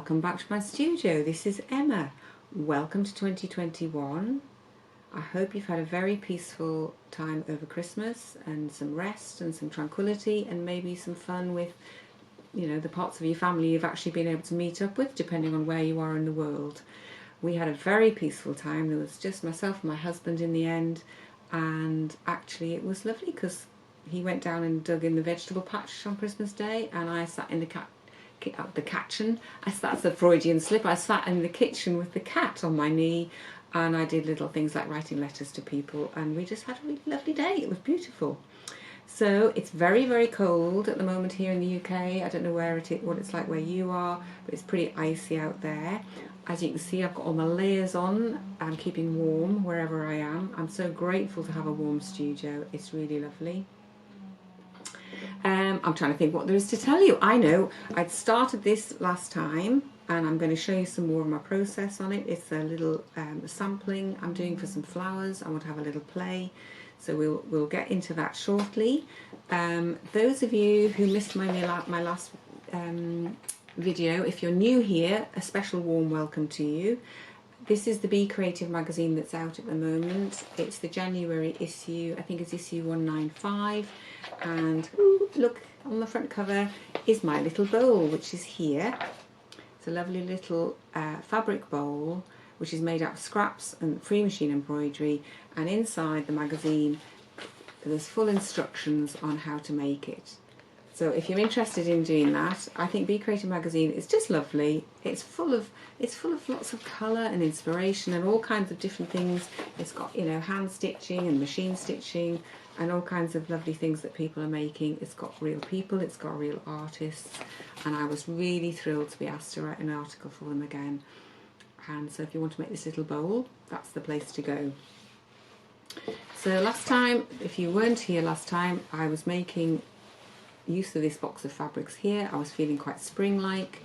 welcome back to my studio. This is Emma. Welcome to 2021. I hope you've had a very peaceful time over Christmas and some rest and some tranquility and maybe some fun with, you know, the parts of your family you've actually been able to meet up with, depending on where you are in the world. We had a very peaceful time. There was just myself and my husband in the end, and actually it was lovely because he went down and dug in the vegetable patch on Christmas Day, and I sat in the kitchen. That's a Freudian slip. I sat in the kitchen with the cat on my knee, and I did little things like writing letters to people, and we just had a really lovely day. It was beautiful. So it's very, very cold at the moment here in the UK. I don't know what it's like where you are, but it's pretty icy out there. As you can see, I've got all my layers on. I'm keeping warm wherever I am. I'm so grateful to have a warm studio. It's really lovely. I'm trying to think what there is to tell you. I know I'd started this last time, and I'm going to show you some more of my process on it. It's a little sampling I'm doing for some flowers. I want to have a little play, so we'll get into that shortly. Those of you who missed my last video, if you're new here, a special warm welcome to you. This is the Be Creative magazine that's out at the moment. It's the January issue. I think it's issue 195. And look, on the front cover is my little bowl, which is here. It's a lovely little fabric bowl, which is made out of scraps and free machine embroidery. And inside the magazine, there's full instructions on how to make it. So if you're interested in doing that, I think Be Creative magazine is just lovely. It's full of lots of colour and inspiration and all kinds of different things. It's got, you know, hand stitching and machine stitching and all kinds of lovely things that people are making. It's got real people, it's got real artists, and I was really thrilled to be asked to write an article for them again. And so if you want to make this little bowl, that's the place to go. So last time, if you weren't here last time, I was making use of this box of fabrics here. I was feeling quite spring-like,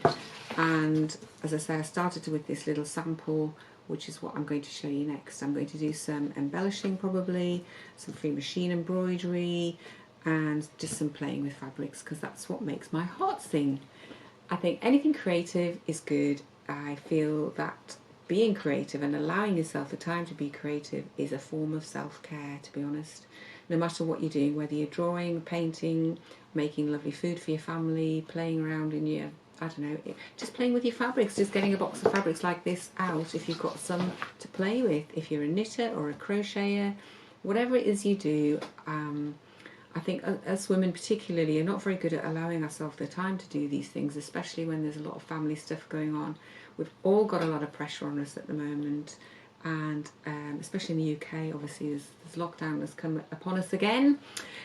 and as I say, I started with this little sample, which is what I'm going to show you next. I'm going to do some embellishing, probably some free machine embroidery, and just some playing with fabrics, because that's what makes my heart sing. I think anything creative is good. I feel that being creative and allowing yourself the time to be creative is a form of self-care, to be honest. No matter what you're doing, whether you're drawing, painting, making lovely food for your family, playing around in your, I don't know, just playing with your fabrics, just getting a box of fabrics like this out if you've got some to play with. If you're a knitter or a crocheter, whatever it is you do, I think us women particularly are not very good at allowing ourselves the time to do these things, especially when there's a lot of family stuff going on. We've all got a lot of pressure on us at the moment, and especially in the UK, obviously, as lockdown has come upon us again.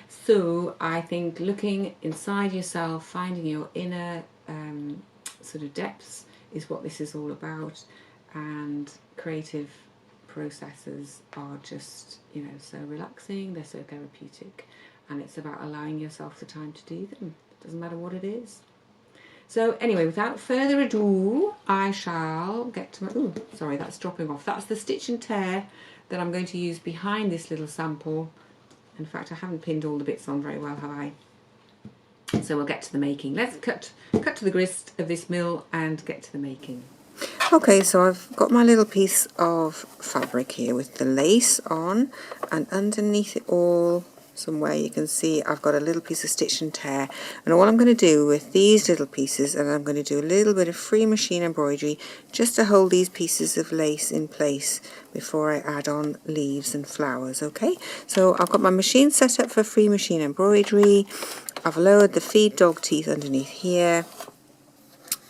So I think looking inside yourself, finding your inner sort of depths is what this is all about, and creative processes are just, you know, so relaxing, they're so therapeutic, and it's about allowing yourself the time to do them. It doesn't matter what it is. So anyway, without further ado, I shall get to my, ooh, sorry, that's dropping off. That's the stitch and tear that I'm going to use behind this little sample. In fact, I haven't pinned all the bits on very well, have I? So we'll get to the making. Let's cut to the grist of this mill and get to the making. Okay, so I've got my little piece of fabric here with the lace on, and underneath it all, somewhere you can see I've got a little piece of stitch and tear, and all I'm going to do with these little pieces, and I'm going to do a little bit of free machine embroidery just to hold these pieces of lace in place before I add on leaves and flowers. Okay, so I've got my machine set up for free machine embroidery. I've lowered the feed dog teeth underneath here.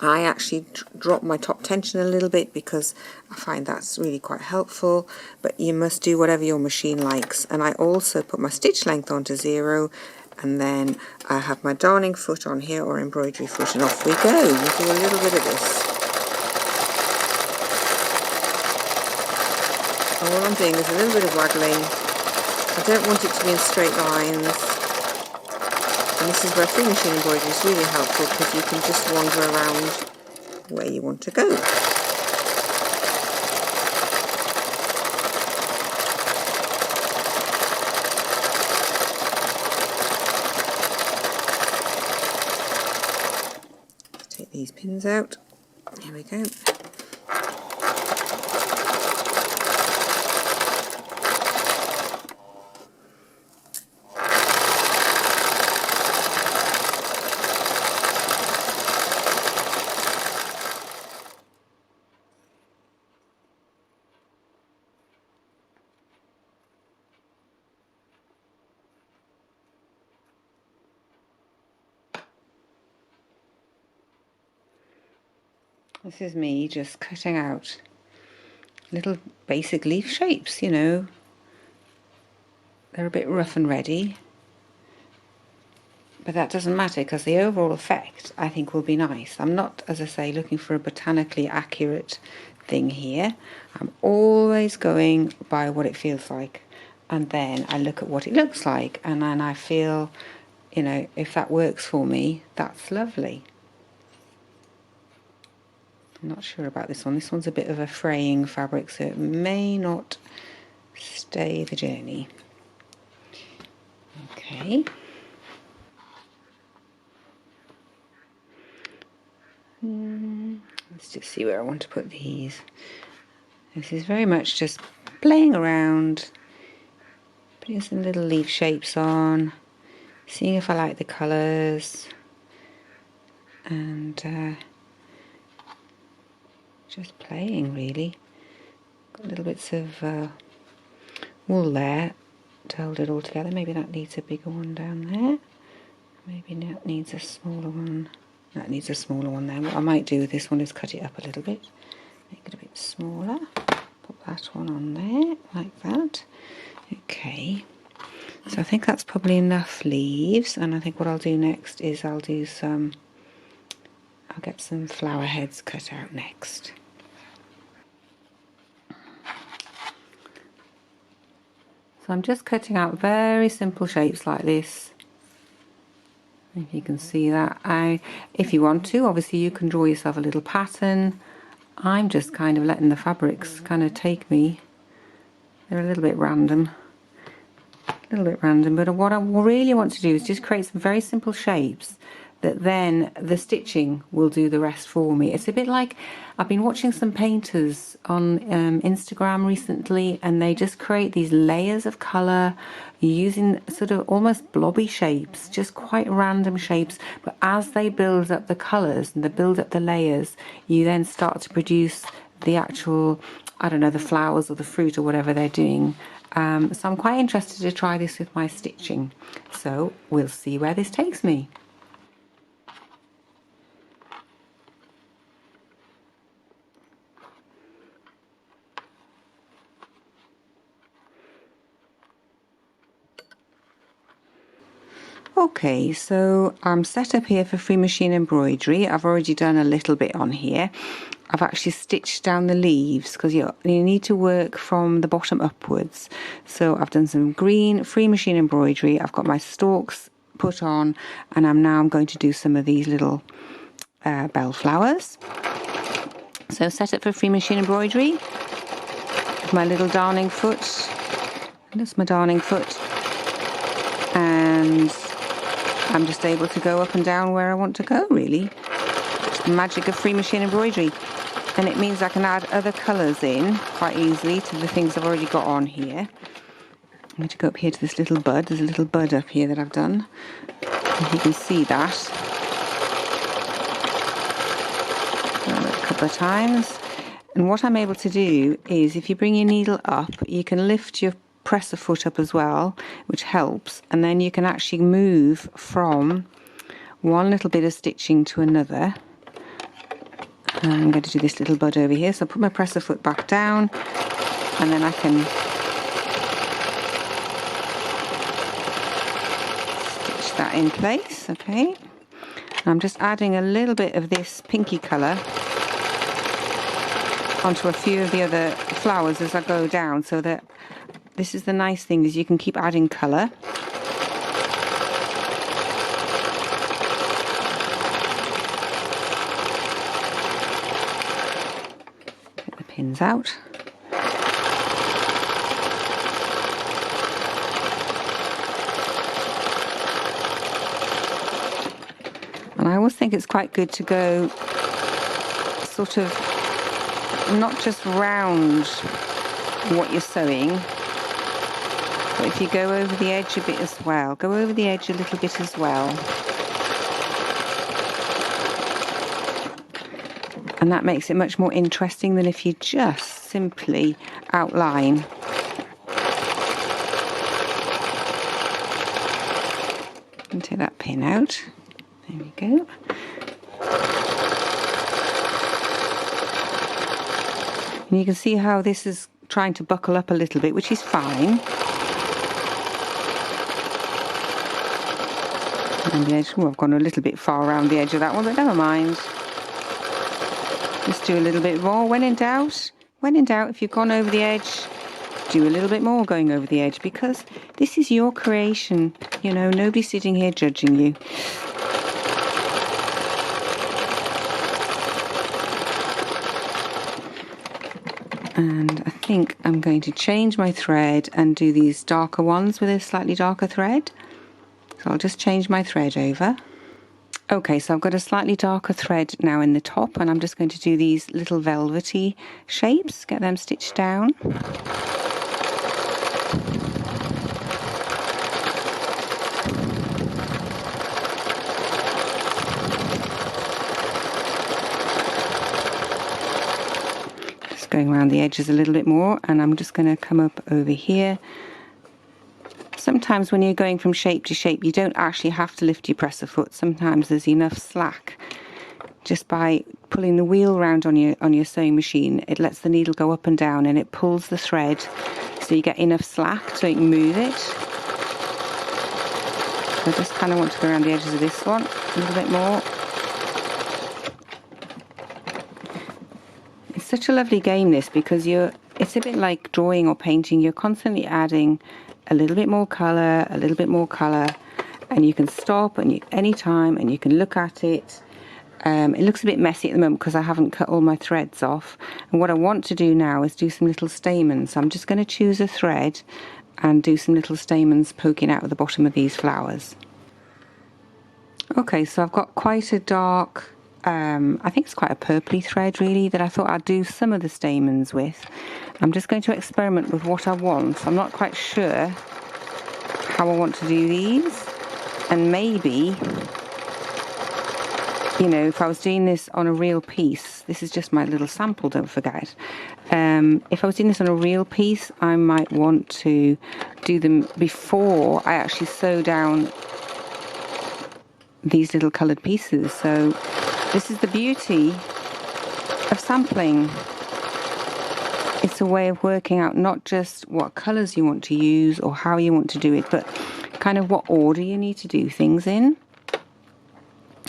I actually drop my top tension a little bit because I find that's really quite helpful, but you must do whatever your machine likes. And I also put my stitch length onto 0, and then I have my darning foot on here, or embroidery foot, and off we go. We'll do a little bit of this. And all I'm doing is a little bit of waggling. I don't want it to be in straight lines. And this is where free machine embroidery is really helpful, because you can just wander around where you want to go. Let's take these pins out. Here we go. This is me just cutting out little basic leaf shapes, you know. They're a bit rough and ready, but that doesn't matter because the overall effect I think will be nice. I'm not, as I say, looking for a botanically accurate thing here. I'm always going by what it feels like, and then I look at what it looks like, and then I feel, you know, if that works for me, that's lovely. I'm not sure about this one. This one's a bit of a fraying fabric, so it may not stay the journey. Okay. Let's just see where I want to put these. This is very much just playing around, putting some little leaf shapes on, seeing if I like the colours, and just playing really. Got little bits of wool there to hold it all together. Maybe that needs a bigger one down there. Maybe that needs a smaller one. That needs a smaller one there. What I might do with this one is cut it up a little bit. Make it a bit smaller. Put that one on there, like that. Okay. So I think that's probably enough leaves. And I think what I'll do next is I'll get some flower heads cut out next. So I'm just cutting out very simple shapes like this. If you can see that. If you want to, obviously you can draw yourself a little pattern. I'm just kind of letting the fabrics kind of take me. They're a little bit random. But what I really want to do is just create some very simple shapes that then the stitching will do the rest for me. It's a bit like, I've been watching some painters on Instagram recently, and they just create these layers of colour using sort of almost blobby shapes, just quite random shapes, but as they build up the colours and they build up the layers, you then start to produce the actual, I don't know, the flowers or the fruit or whatever they're doing. So I'm quite interested to try this with my stitching. So we'll see where this takes me. Okay, so I'm set up here for free machine embroidery. I've already done a little bit on here. I've actually stitched down the leaves because you need to work from the bottom upwards. So I've done some green free machine embroidery. I've got my stalks put on, and I'm going to do some of these little bell flowers. So set up for free machine embroidery. My little darning foot. That's my darning foot. And I'm just able to go up and down where I want to go, really. It's the magic of free machine embroidery. And it means I can add other colours in quite easily to the things I've already got on here. I'm going to go up here to this little bud. There's a little bud up here that I've done. And you can see that. Done it a couple of times. And what I'm able to do is, if you bring your needle up, you can lift your presser foot up as well, which helps, and then you can actually move from one little bit of stitching to another. And I'm going to do this little bud over here, so I'll put my presser foot back down, and then I can stitch that in place. Okay, and I'm just adding a little bit of this pinky colour onto a few of the other flowers as I go down, so that this is the nice thing, is you can keep adding colour. Get the pins out. And I always think it's quite good to go sort of not just round what you're sewing, but if you go over the edge a bit as well, go over the edge a little bit as well. And that makes it much more interesting than if you just simply outline. And take that pin out. There we go. And you can see how this is trying to buckle up a little bit, which is fine. And the edge, oh, I've gone a little bit far around the edge of that one, but never mind. Just do a little bit more. When in doubt, if you've gone over the edge, do a little bit more going over the edge, because this is your creation. You know, nobody's sitting here judging you. And I think I'm going to change my thread and do these darker ones with a slightly darker thread. So I'll just change my thread over. Okay, so I've got a slightly darker thread now in the top, and I'm just going to do these little velvety shapes, get them stitched down. Just going around the edges a little bit more, and I'm just going to come up over here. Sometimes when you're going from shape to shape, you don't actually have to lift your presser foot. Sometimes there's enough slack. Just by pulling the wheel round on your sewing machine, it lets the needle go up and down, and it pulls the thread so you get enough slack so you can move it. So I just kind of want to go around the edges of this one a little bit more. It's such a lovely game, this, because it's a bit like drawing or painting. You're constantly adding a little bit more colour, a little bit more colour, and you can stop any time and you can look at it. It looks a bit messy at the moment because I haven't cut all my threads off, and what I want to do now is do some little stamens. So I'm just going to choose a thread and do some little stamens poking out of the bottom of these flowers. Okay, so I've got quite a dark, I think it's quite a purpley thread really, that I thought I'd do some of the stamens with. I'm just going to experiment with what I want. I'm not quite sure how I want to do these, and maybe, you know, if I was doing this on a real piece, this is just my little sample, don't forget. If I was doing this on a real piece, I might want to do them before I actually sew down these little coloured pieces. So this is the beauty of sampling. It's a way of working out not just what colours you want to use or how you want to do it, but kind of what order you need to do things in.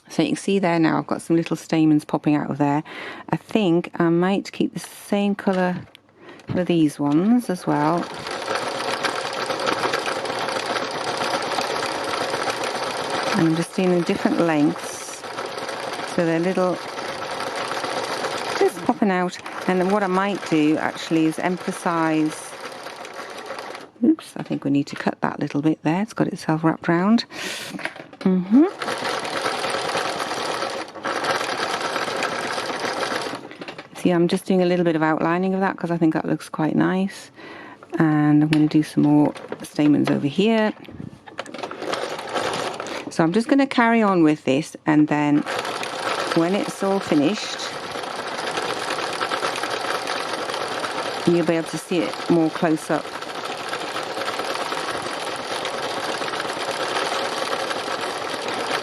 So you can see there now I've got some little stamens popping out of there. I think I might keep the same colour for these ones as well. And I'm just doing them different lengths, so they're little, just popping out. And then what I might do actually is emphasise, oops, I think we need to cut that little bit there, it's got itself wrapped round. See, I'm just doing a little bit of outlining of that because I think that looks quite nice. And I'm going to do some more stamens over here. So I'm just going to carry on with this, and then when it's all finished, you'll be able to see it more close up.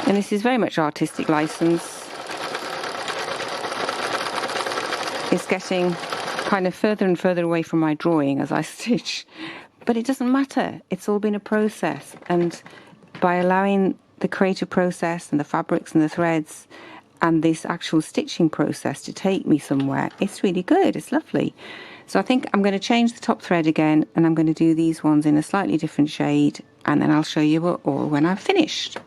And this is very much artistic license. It's getting kind of further and further away from my drawing as I stitch, but it doesn't matter. It's all been a process, and by allowing the creative process and the fabrics and the threads and this actual stitching process to take me somewhere, it's really good, it's lovely. So I think I'm going to change the top thread again, and I'm going to do these ones in a slightly different shade, and then I'll show you all when I've finished.